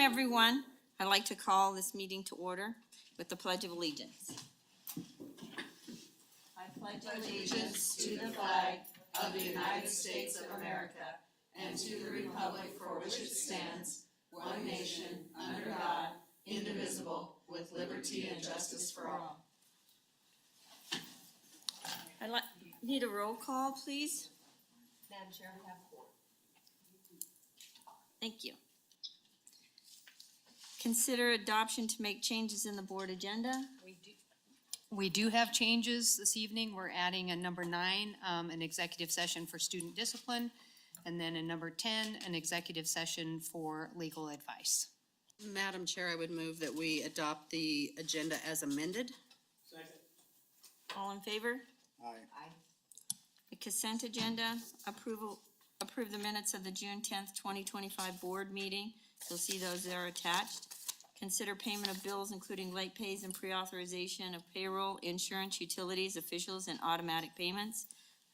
everyone. I'd like to call this meeting to order with the Pledge of Allegiance. I pledge allegiance to the flag of the United States of America and to the republic for which it stands, one nation, under God, indivisible, with liberty and justice for all. Need a roll call, please? Madam Chair, we have 4. Thank you. Consider adoption to make changes in the board agenda. We do have changes this evening. We're adding a number 9, an executive session for student discipline, and then a number 10, an executive session for legal advice. Madam Chair, I would move that we adopt the agenda as amended. All in favor? Aye. The consent agenda, approve the minutes of the June 10th, 2025 board meeting. You'll see those there attached. Consider payment of bills, including late pays and pre-authorization of payroll, insurance, utilities, officials, and automatic payments.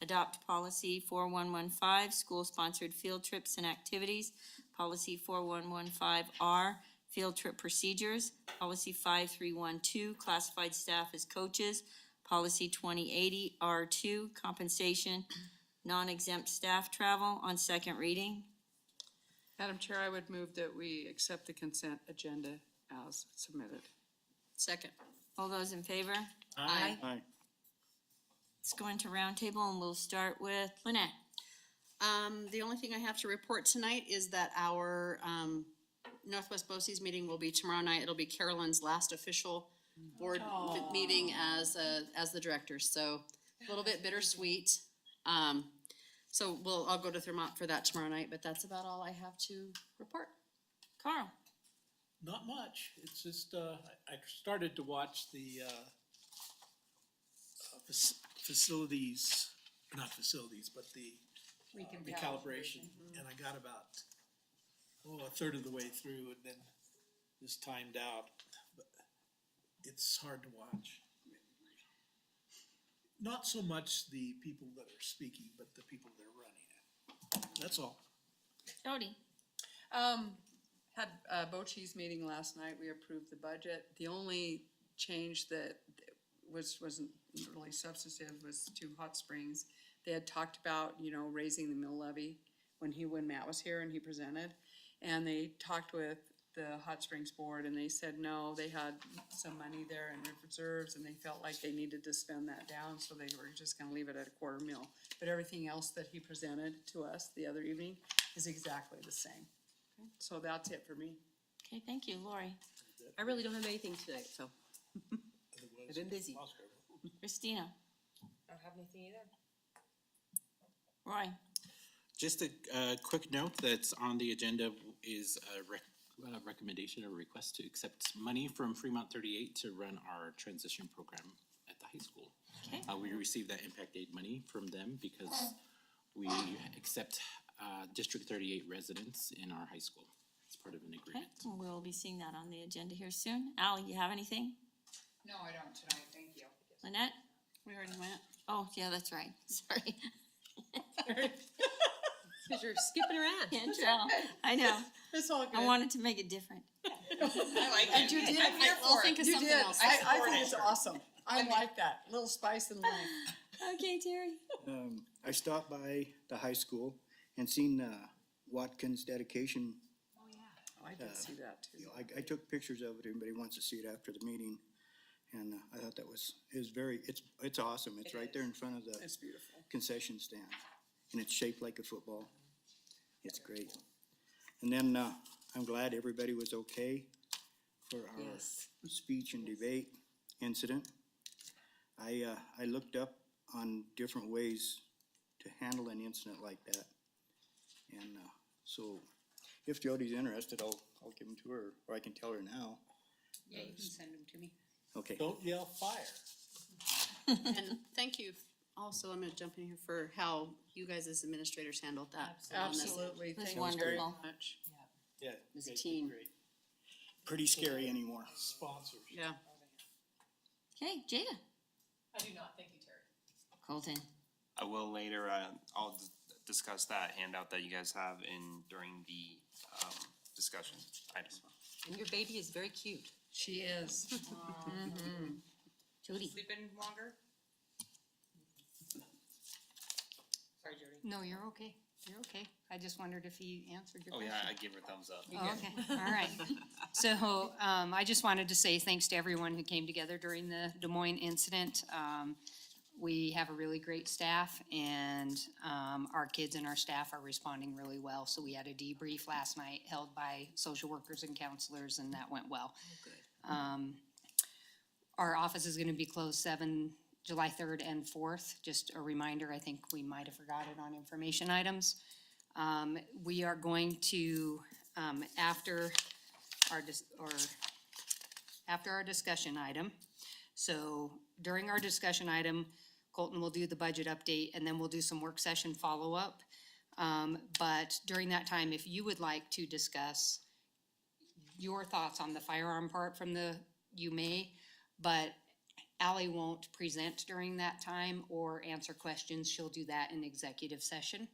Adopt policy 4115, school-sponsored field trips and activities. Policy 4115R, field trip procedures. Policy 5312, classified staff as coaches. Policy 2080 R2, compensation, non-exempt staff travel, on second reading. Madam Chair, I would move that we accept the consent agenda as submitted. Second. All those in favor? Aye. Aye. Let's go into roundtable and we'll start with Lynette. The only thing I have to report tonight is that our Northwest BOCES meeting will be tomorrow night. It'll be Carolyn's last official board meeting as the director, so a little bit bittersweet. So I'll go to Thermont for that tomorrow night, but that's about all I have to report. Carl. Not much. It's just, I started to watch the facilities, not facilities, but the recalibration. And I got about, a third of the way through and then just timed out. But it's hard to watch. Not so much the people that are speaking, but the people that are running it. That's all. Jody. Had a BOCES meeting last night. We approved the budget. The only change that wasn't really substantive was to Hot Springs. They had talked about, raising the mill levy when Matt was here and he presented. And they talked with the Hot Springs board and they said no, they had some money there in reserves and they felt like they needed to spend that down, so they were just gonna leave it at a $250,000. But everything else that he presented to us the other evening is exactly the same. So that's it for me. Okay, thank you. Lori. I really don't have anything tonight, so. I've been busy. Christina. I don't have anything either. Roy. Just a quick note that's on the agenda is a recommendation or request to accept money from Fremont 38 to run our transition program at the high school. Okay. We received that impact aid money from them because we accept District 38 residents in our high school. It's part of an Okay, agreement. we'll be seeing that on the agenda here soon. Al, you have anything? No, I don't tonight, thank you. Lynette? We already went. Oh, yeah, that's right. Sorry. Because you're skipping around. Can't tell. I know. It's all good. I wanted to make it different. I like it. You did. I'm here I'll for think it. of You something did. else. I think it's awesome. I like that. Little spice in life. Okay, Terry. I stopped by the high school and seen Watkins dedication. Oh, I did see that too. I took pictures of it. Anybody wants to see it after the meeting. And I thought it's awesome. It's right there in front of the It's beautiful. concession stand. And it's shaped like a football. It's great. And then I'm glad everybody was okay for our speech and debate incident. I looked up on different ways to handle an incident like that. And so if Jody's interested, I'll give them to her, or I can tell her now. Yeah, you can send them to me. Okay. Don't yell fire. And thank you also, I'm gonna jump in here for how you guys as administrators handled that. Absolutely. That's Thank you very wonderful. much. Yeah. As a great, team. great. Pretty scary anymore. Sponsors. Yeah. Okay, Jada. I do not, thank you, Terry. Colton. I will later. I'll discuss that handout that you guys have during the discussion item. And your baby is very cute. She is. Judy. Sleeping longer? Sorry, Jody. No, you're okay. You're okay. I just wondered if he answered your Oh, question. yeah, I give her a thumbs up. Oh, okay, all right. So, I just wanted to say thanks to everyone who came together during the Des Moines incident. We have a really great staff and, our kids and our staff are responding really well. So we had a debrief last night held by social workers and counselors and that went well. Our office is gonna be closed July 3rd and 4th. Just a reminder, I think we might have forgot it on information items. We are going to, after our discussion item, so during our discussion item, Colton will do the budget update and then we'll do some work session follow-up. But during that time, if you would like to discuss your thoughts on the firearm part you may, but Ally won't present during that time or answer questions. She'll do that in executive session.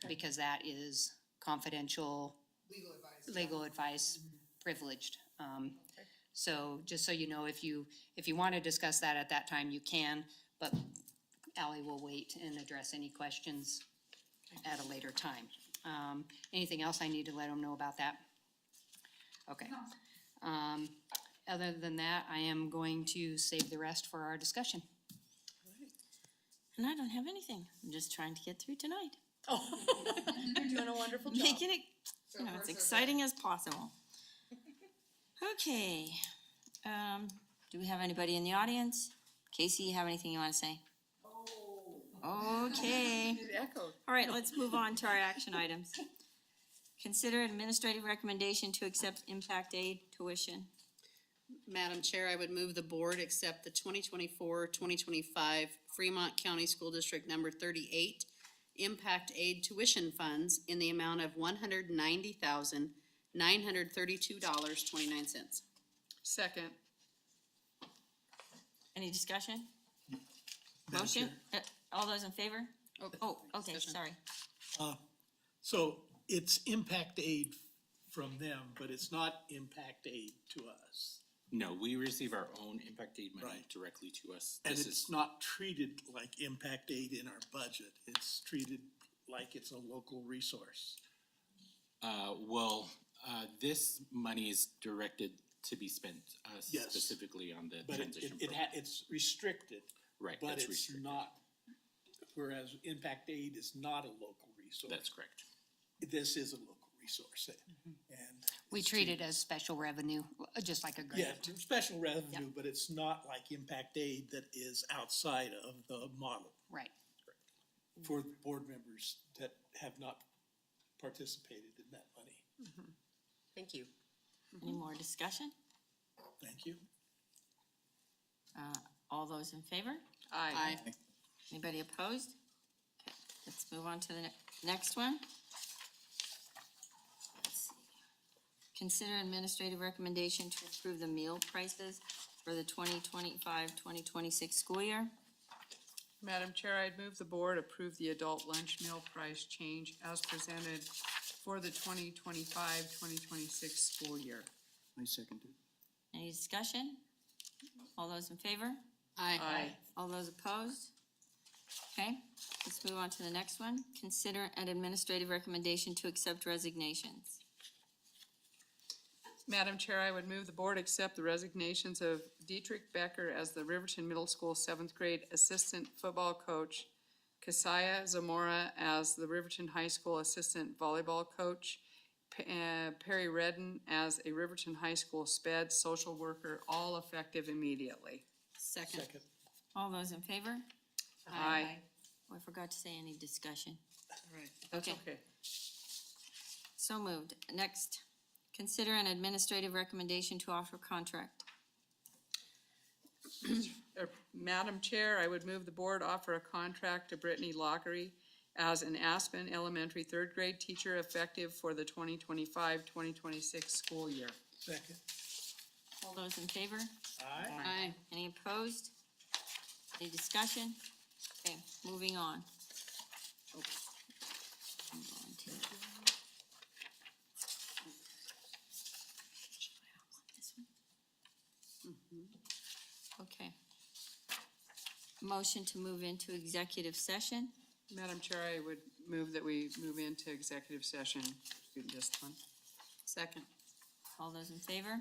Because that is confidential. Legal advice, privileged. So just so you know, if you want to discuss that at that time, you can, but Ally will wait and address any questions at a later time. Anything else I need to let them know about that? Okay. Other than that, I am going to save the rest for our discussion. And I don't have anything. I'm just trying to get through tonight. You're doing a wonderful job. Making it, as exciting as possible. Okay, do we have anybody in the audience? Casey, you have anything you wanna say? Okay, It echoed. all right, let's move on to our action items. Consider administrative recommendation to accept impact aid tuition. Madam Chair, I would move the board accept the 2024-2025 Fremont County School District number 38 impact aid tuition funds in the amount of $190,932.29. Second. Any discussion? Madam Motion? Chair. All those in favor? Oh, okay, discussion. sorry. So it's impact aid from them, but it's not impact aid to us. No, we receive our own impact aid money Right. directly to us. And This it's is, not treated like impact aid in our budget. It's treated like it's a local resource. this money is directed to be spent, Yes. specifically on the But transition program. it's restricted, Right, but that's it's restricted. not, whereas impact aid is not a local resource. That's correct. This is a local resource, and. We it's treat it as special revenue, just like a Yeah, grant. it's special revenue, but it's not like impact aid that is outside of the model Right. for the board members that have not participated in that money. Thank you. Any more discussion? Thank you. All those in favor? Aye. Anybody opposed? Okay, let's move on to the next one. Let's see. Consider administrative recommendation to approve the meal prices for the 2025-2026 school year. Madam Chair, I'd move the board approve the adult lunch meal price change as presented for the 2025-2026 school year. I second it. Any discussion? All those in favor? Aye. All those opposed? Okay, let's move on to the next one. Consider an administrative recommendation to accept resignations. Madam Chair, I would move the board accept the resignations of Dietrich Becker as the Riverton Middle School seventh grade assistant football coach, Kasaya Zamora as the Riverton High School assistant volleyball coach, Perry Redden as a Riverton High School sped social worker, all effective immediately. Second. All those in favor? Aye. Oh, I forgot to say any discussion. Right. That's Okay, okay. so moved. Next, consider an administrative recommendation to offer contract. Madam Chair, I would move the board offer a contract to Brittany Lockery as an Aspen Elementary third grade teacher effective for the 2025-2026 school year. Second. All those in favor? Aye. Aye. Any opposed? Any discussion? Okay, moving on. I'm going to- Okay. Motion to move into executive session. Madam Chair, I would move that we move into executive session, student discipline. Second. All those in favor?